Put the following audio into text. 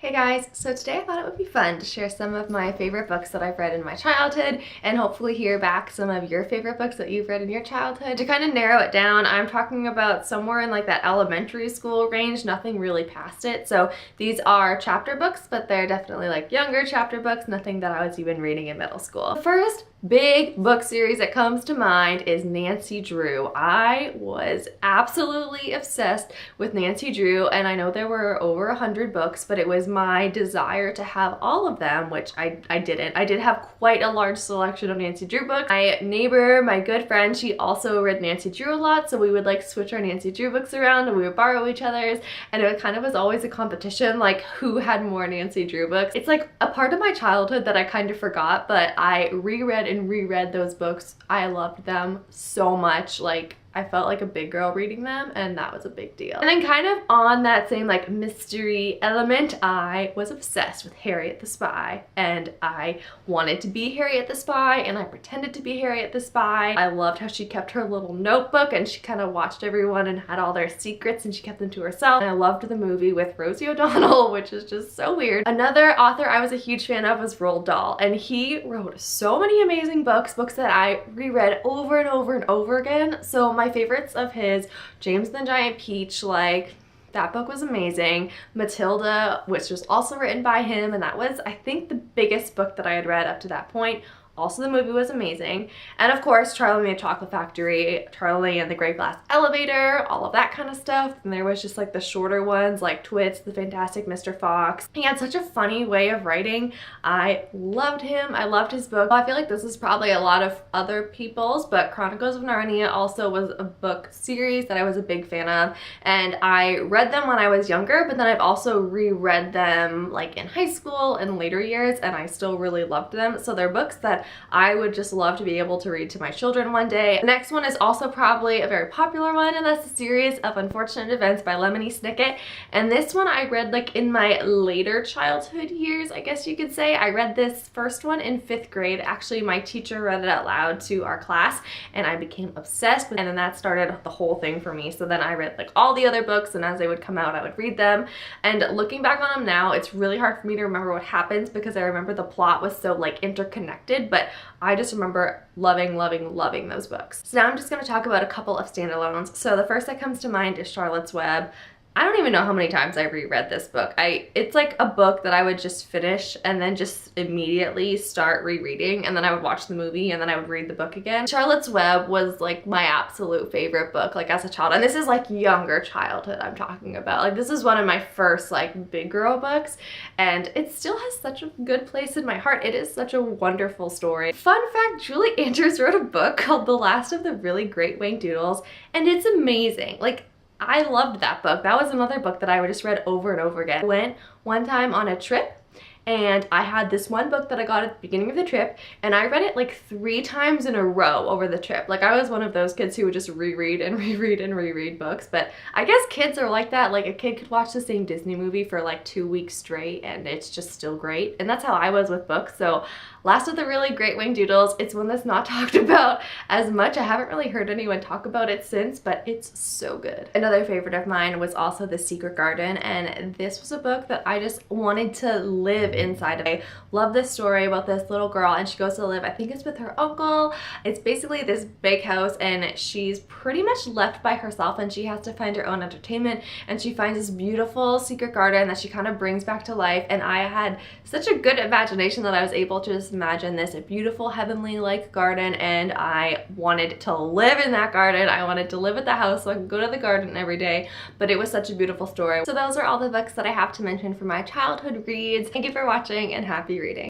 Hey guys, so today I thought it would be fun to share some of my favorite books that I've read in my childhood and hopefully hear back some of your favorite books that you've read in your childhood. To kind of narrow it down, I'm talking about somewhere in like that elementary school range, nothing really past it. So these are chapter books, but they're definitely like younger chapter books, nothing that I was even reading in middle school. The first big book series that comes to mind is Nancy Drew. I was absolutely obsessed with Nancy Drew, and I know there were over 100 books, but it was my desire to have all of them, which I didn't. I did have quite a large selection of Nancy Drew books. My neighbor, my good friend, she also read Nancy Drew a lot, so we would like switch our Nancy Drew books around and we would borrow each other's, and it kind of was always a competition, like who had more Nancy Drew books. It's like a part of my childhood that I kind of forgot, but I reread and reread those books. I loved them so much. Like, I felt like a big girl reading them, and that was a big deal. And then kind of on that same like mystery element, I was obsessed with Harriet the Spy, and I wanted to be Harriet the Spy, and I pretended to be Harriet the Spy. I loved how she kept her little notebook, and she kind of watched everyone and had all their secrets, and she kept them to herself. And I loved the movie with Rosie O'Donnell, which is just so weird. Another author I was a huge fan of was Roald Dahl, and he wrote so many amazing books that I reread over and over and over again. So my favorites of his, James and the Giant Peach, like that book was amazing. Matilda, which was also written by him, and that was, I think, the biggest book that I had read up to that point. Also, the movie was amazing. And of course, Charlie and the Chocolate Factory, Charlie and the Great Glass Elevator, all of that kind of stuff. And there was just like the shorter ones like Twits, The Fantastic Mr. Fox. He had such a funny way of writing. I loved him. I loved his book. I feel like this is probably a lot of other people's, but Chronicles of Narnia also was a book series that I was a big fan of. And I read them when I was younger, but then I've also reread them like in high school and later years, and I still really loved them. So they're books that I would just love to be able to read to my children one day. The next one is also probably a very popular one, and that's the series of Unfortunate Events by Lemony Snicket. And this one I read like in my later childhood years, I guess you could say. I read this first one in 5th grade. Actually, my teacher read it out loud to our class, and I became obsessed with it, and then that started the whole thing for me. So then I read like all the other books, and as they would come out, I would read them. And looking back on them now, it's really hard for me to remember what happens because I remember the plot was so like interconnected, but I just remember loving those books. So now I'm just going to talk about a couple of standalones. So the first that comes to mind is Charlotte's Web. I don't even know how many times I reread this book. It's like a book that I would just finish and then just immediately start rereading, and then I would watch the movie and then I would read the book again. Charlotte's Web was like my absolute favorite book like as a child, and this is like younger childhood I'm talking about. Like this is one of my first like big girl books, and it still has such a good place in my heart. It is such a wonderful story. Fun fact, Julie Andrews wrote a book called The Last of the Really Great Winged Doodles, and it's amazing. Like, I loved that book. That was another book that I just read over and over again. I went one time on a trip, and I had this one book that I got at the beginning of the trip, and I read it like 3 times in a row over the trip. Like I was one of those kids who would just reread and reread and reread books, but I guess kids are like that. Like a kid could watch the same Disney movie for like 2 weeks straight and it's just still great. And that's how I was with books. So Last of the Really Great Winged Doodles, it's one that's not talked about as much. I haven't really heard anyone talk about it since, but it's so good. Another favorite of mine was also The Secret Garden, and this was a book that I just wanted to live inside of. I love this story about this little girl, and she goes to live, I think it's with her uncle. It's basically this big house, and she's pretty much left by herself, and she has to find her own entertainment, and she finds this beautiful secret garden that she kind of brings back to life. And I had such a good imagination that I was able to just imagine this beautiful heavenly like garden, and I wanted to live in that garden. I wanted to live at the house so I could go to the garden every day, but it was such a beautiful story. So those are all the books that I have to mention for my childhood reads. Thank you for watching, and happy reading.